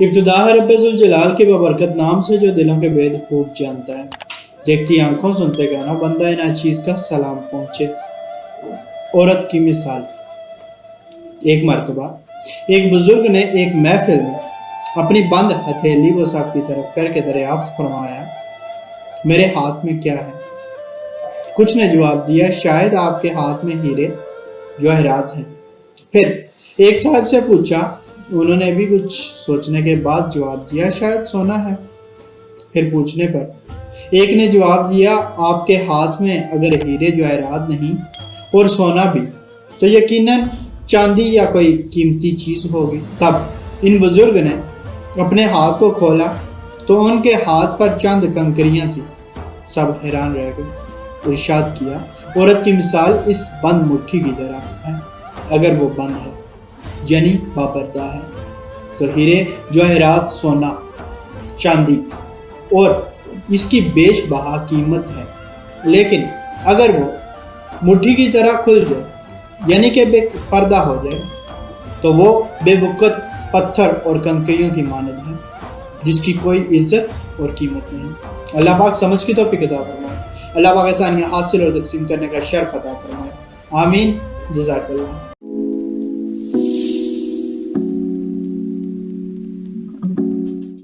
ابتدا ہے رب ذوالجلال کے ببرکت نام سے جو دلوں کے بید خوب جانتا ہے۔ دیکھتی آنکھوں سنتے گانا بندہ ناچیز کا سلام پہنچے۔ عورت کی مثال۔ ایک مرتبہ ایک بزرگ نے ایک محفل میں اپنی بند ہتھیلی کو سب کی طرف کر کے دریافت فرمایا، میرے ہاتھ میں کیا ہے؟ کچھ نے جواب دیا، شاید آپ کے ہاتھ میں ہیرے جواہرات ہیں۔ پھر ایک صاحب سے پوچھا، انہوں نے بھی کچھ سوچنے کے بعد جواب دیا، شاید سونا ہے۔ پھر پوچھنے پر ایک نے جواب دیا، آپ کے ہاتھ میں اگر ہیرے جواہرات نہیں اور سونا بھی تو یقیناً چاندی یا کوئی قیمتی چیز ہوگی۔ تب ان بزرگ نے اپنے ہاتھ کو کھولا تو ان کے ہاتھ پر چند کنکریاں تھیں۔ سب حیران رہ گئے۔ ارشاد کیا، عورت کی مثال اس بند مٹھی کی طرح ہے، اگر وہ بند ہے یعنی بابردہ ہے تو ہیرے جواہرات سونا چاندی اور اس کی بیش بہا قیمت ہے، لیکن اگر وہ مٹھی کی طرح کھل جائے یعنی کہ بے پردہ ہو جائے تو وہ بے وقت پتھر اور کنکریوں کی مانند ہے جس کی کوئی عزت اور قیمت نہیں۔ اللہ پاک سمجھ کی توفیق عطا فرمائے۔ اللہ پاک آسانیاں حاصل اور تقسیم کرنے کا شرف عطا فرمائے۔ آمین۔ جزاک اللہ۔